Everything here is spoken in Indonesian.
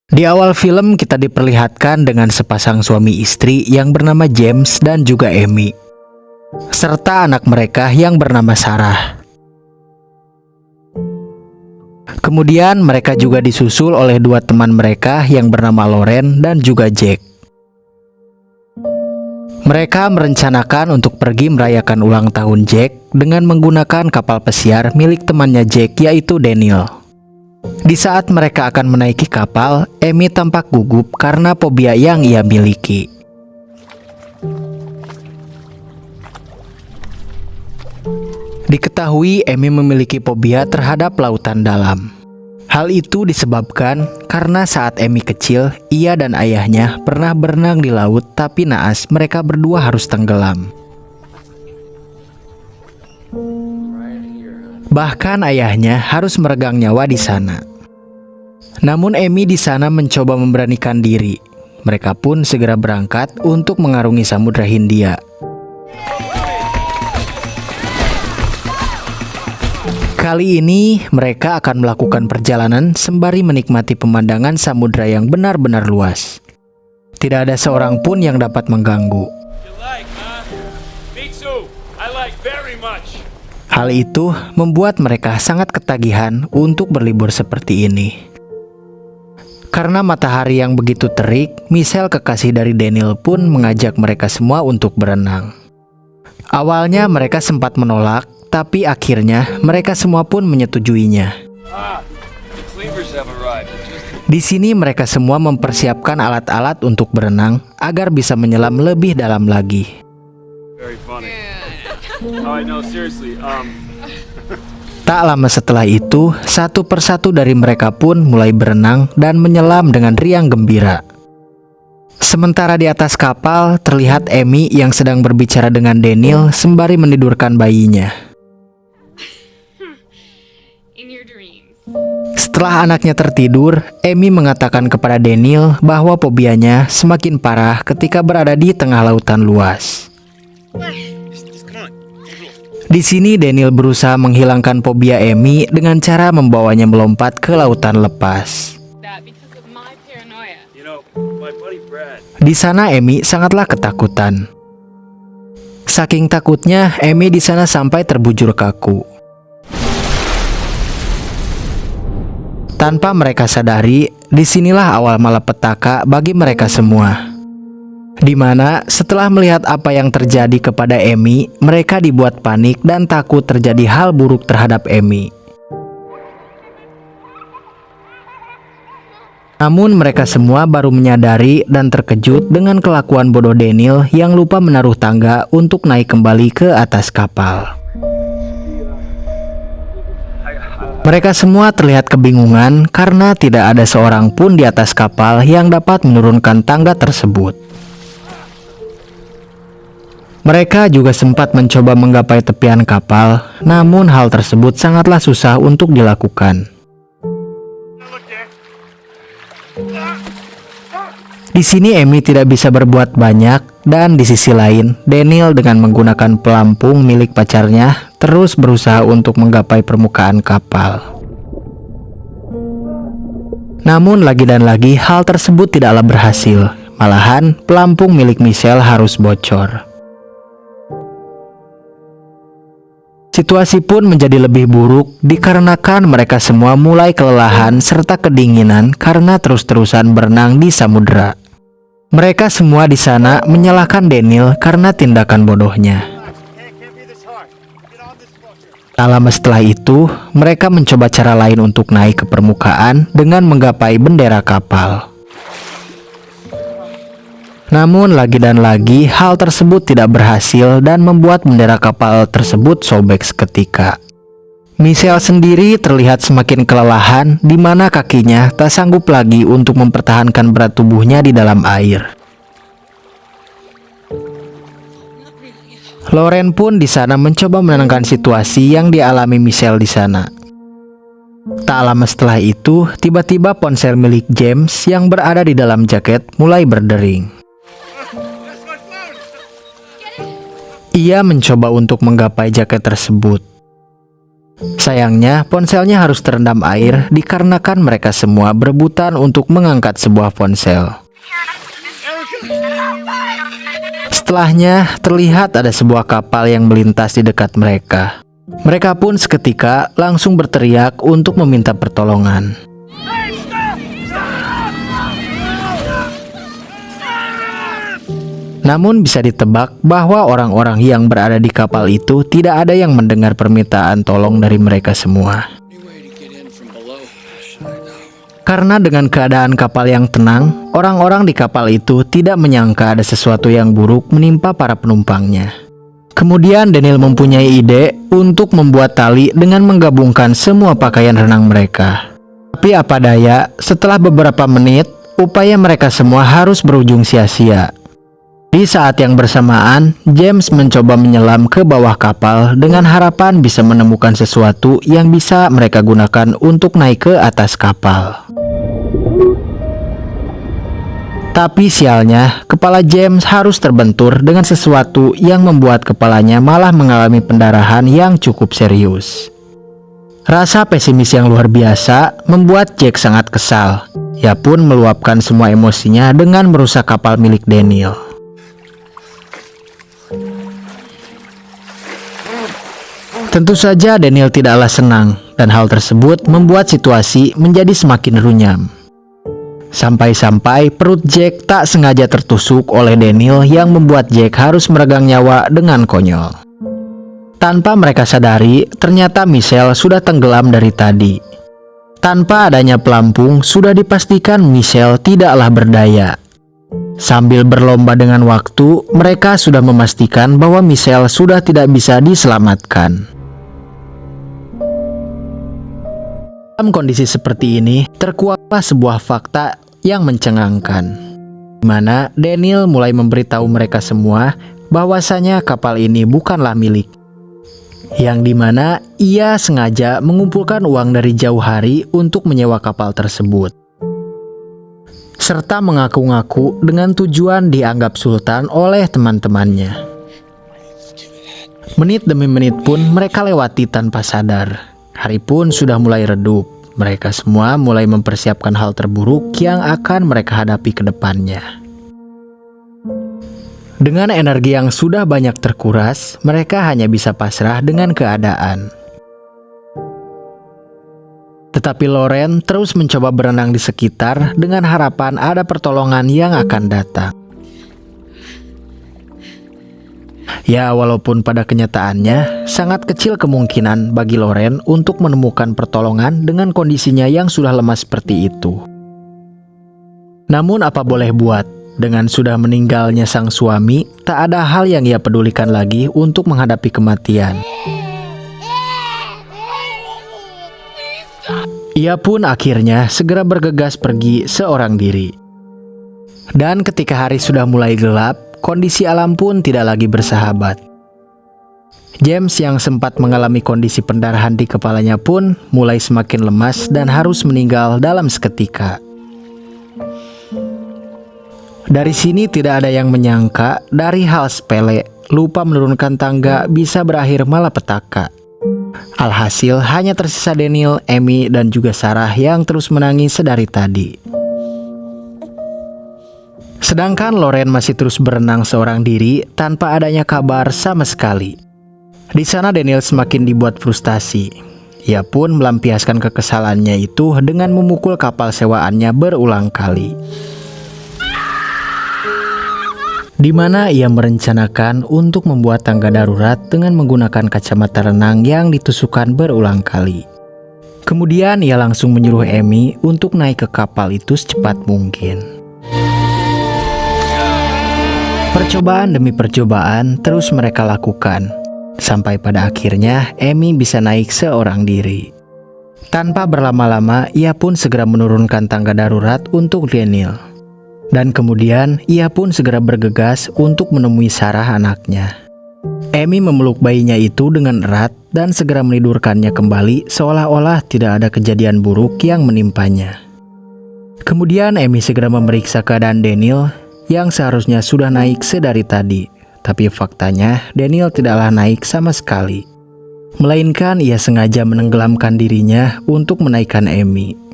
Di awal film kita diperlihatkan dengan sepasang suami istri yang bernama James dan juga Amy, serta anak mereka yang bernama Sarah. Kemudian mereka juga disusul oleh dua teman mereka yang bernama Lauren dan juga Jack. Mereka merencanakan untuk pergi merayakan ulang tahun Jack dengan menggunakan kapal pesiar milik temannya Jack, yaitu Daniel. Di saat mereka akan menaiki kapal, Amy tampak gugup karena fobia yang ia miliki. Diketahui Amy memiliki fobia terhadap lautan dalam. Hal itu disebabkan karena saat Amy kecil, ia dan ayahnya pernah berenang di laut, tapi naas mereka berdua harus tenggelam. Bahkan ayahnya harus meregang nyawa di sana. Namun Amy di sana mencoba memberanikan diri. Mereka pun segera berangkat untuk mengarungi Samudra Hindia. Kali ini mereka akan melakukan perjalanan sembari menikmati pemandangan samudra yang benar-benar luas. Tidak ada seorang pun yang dapat mengganggu. Hal itu membuat mereka sangat ketagihan untuk berlibur seperti ini. Karena matahari yang begitu terik, Michelle, kekasih dari Daniel, pun mengajak mereka semua untuk berenang. Awalnya mereka sempat menolak, tapi akhirnya mereka semua pun menyetujuinya. Di sini mereka semua mempersiapkan alat-alat untuk berenang agar bisa menyelam lebih dalam lagi. Tak lama setelah itu, satu persatu dari mereka pun mulai berenang dan menyelam dengan riang gembira. Sementara di atas kapal, terlihat Amy yang sedang berbicara dengan Daniel sembari menidurkan bayinya. Setelah anaknya tertidur, Amy mengatakan kepada Daniel bahwa fobianya semakin parah ketika berada di tengah lautan luas. Di sini Daniel berusaha menghilangkan fobia Amy dengan cara membawanya melompat ke lautan lepas. Di sana Amy sangatlah ketakutan. Saking takutnya, Amy di sana sampai terbujur kaku. Tanpa mereka sadari, disinilah awal malapetaka bagi mereka semua. Di mana setelah melihat apa yang terjadi kepada Amy, mereka dibuat panik dan takut terjadi hal buruk terhadap Amy. Namun mereka semua baru menyadari dan terkejut dengan kelakuan bodoh Daniel yang lupa menaruh tangga untuk naik kembali ke atas kapal. Mereka semua terlihat kebingungan karena tidak ada seorang pun di atas kapal yang dapat menurunkan tangga tersebut. Mereka juga sempat mencoba menggapai tepian kapal, namun hal tersebut sangatlah susah untuk dilakukan. Di sini Amy tidak bisa berbuat banyak, dan di sisi lain, Daniel dengan menggunakan pelampung milik pacarnya terus berusaha untuk menggapai permukaan kapal. Namun lagi dan lagi hal tersebut tidaklah berhasil. Malahan pelampung milik Michelle harus bocor. Situasi pun menjadi lebih buruk dikarenakan mereka semua mulai kelelahan serta kedinginan karena terus-terusan berenang di samudera. Mereka semua di sana menyalahkan Daniel karena tindakan bodohnya. Tak lama setelah itu, mereka mencoba cara lain untuk naik ke permukaan dengan menggapai bendera kapal. Namun lagi dan lagi hal tersebut tidak berhasil dan membuat bendera kapal tersebut sobek seketika. Michelle sendiri terlihat semakin kelelahan, di mana kakinya tak sanggup lagi untuk mempertahankan berat tubuhnya di dalam air. Lauren pun di sana mencoba menenangkan situasi yang dialami Michelle di sana. Tak lama setelah itu, tiba-tiba ponsel milik James yang berada di dalam jaket mulai berdering. Ia mencoba untuk menggapai jaket tersebut. Sayangnya, ponselnya harus terendam air dikarenakan mereka semua berebutan untuk mengangkat sebuah ponsel. Setelahnya, terlihat ada sebuah kapal yang melintas di dekat mereka. Mereka pun seketika langsung berteriak untuk meminta pertolongan. Namun bisa ditebak bahwa orang-orang yang berada di kapal itu tidak ada yang mendengar permintaan tolong dari mereka semua. Karena dengan keadaan kapal yang tenang, orang-orang di kapal itu tidak menyangka ada sesuatu yang buruk menimpa para penumpangnya. Kemudian Daniel mempunyai ide untuk membuat tali dengan menggabungkan semua pakaian renang mereka. Tapi apa daya, setelah beberapa menit, upaya mereka semua harus berujung sia-sia. Di saat yang bersamaan, James mencoba menyelam ke bawah kapal dengan harapan bisa menemukan sesuatu yang bisa mereka gunakan untuk naik ke atas kapal. Tapi sialnya, kepala James harus terbentur dengan sesuatu yang membuat kepalanya malah mengalami pendarahan yang cukup serius. Rasa pesimis yang luar biasa membuat Jack sangat kesal. Ia pun meluapkan semua emosinya dengan merusak kapal milik Daniel. Tentu saja Daniel tidaklah senang, dan hal tersebut membuat situasi menjadi semakin runyam. Sampai-sampai perut Jack tak sengaja tertusuk oleh Daniel yang membuat Jack harus meregang nyawa dengan konyol. Tanpa mereka sadari, ternyata Michelle sudah tenggelam dari tadi. Tanpa adanya pelampung, sudah dipastikan Michelle tidaklah berdaya. Sambil berlomba dengan waktu, mereka sudah memastikan bahwa Michelle sudah tidak bisa diselamatkan. Dalam kondisi seperti ini, terkuaklah sebuah fakta yang mencengangkan, di mana Daniel mulai memberitahu mereka semua bahwasanya kapal ini bukanlah milik, yang dimana ia sengaja mengumpulkan uang dari jauh hari untuk menyewa kapal tersebut, serta mengaku-ngaku dengan tujuan dianggap sultan oleh teman-temannya. Menit demi menit pun mereka lewati tanpa sadar. Hari pun sudah mulai redup. Mereka semua mulai mempersiapkan hal terburuk yang akan mereka hadapi ke depannya. Dengan energi yang sudah banyak terkuras, mereka hanya bisa pasrah dengan keadaan. Tetapi Loren terus mencoba berenang di sekitar dengan harapan ada pertolongan yang akan datang. Ya, walaupun pada kenyataannya sangat kecil kemungkinan bagi Loren untuk menemukan pertolongan dengan kondisinya yang sudah lemah seperti itu. Namun apa boleh buat, dengan sudah meninggalnya sang suami, tak ada hal yang ia pedulikan lagi untuk menghadapi kematian. Ia pun akhirnya segera bergegas pergi seorang diri. Dan ketika hari sudah mulai gelap, kondisi alam pun tidak lagi bersahabat. James yang sempat mengalami kondisi pendarahan di kepalanya pun mulai semakin lemas dan harus meninggal dalam seketika. Dari sini tidak ada yang menyangka dari hal sepele, lupa menurunkan tangga bisa berakhir malapetaka. Alhasil hanya tersisa Daniel, Amy, dan juga Sarah yang terus menangis sedari tadi. Sedangkan Loren masih terus berenang seorang diri tanpa adanya kabar sama sekali. Di sana Daniel semakin dibuat frustasi. Ia pun melampiaskan kekesalannya itu dengan memukul kapal sewaannya berulang kali. Di mana ia merencanakan untuk membuat tangga darurat dengan menggunakan kacamata renang yang ditusukkan berulang kali. Kemudian ia langsung menyuruh Amy untuk naik ke kapal itu secepat mungkin. Percobaan demi percobaan terus mereka lakukan, sampai pada akhirnya Amy bisa naik seorang diri. Tanpa berlama-lama, ia pun segera menurunkan tangga darurat untuk Daniel. Dan kemudian ia pun segera bergegas untuk menemui Sarah anaknya. Amy memeluk bayinya itu dengan erat dan segera menidurkannya kembali seolah-olah tidak ada kejadian buruk yang menimpanya. Kemudian Amy segera memeriksa keadaan Daniel yang seharusnya sudah naik sedari tadi, tapi faktanya Daniel tidaklah naik sama sekali. Melainkan ia sengaja menenggelamkan dirinya untuk menaikkan Amy.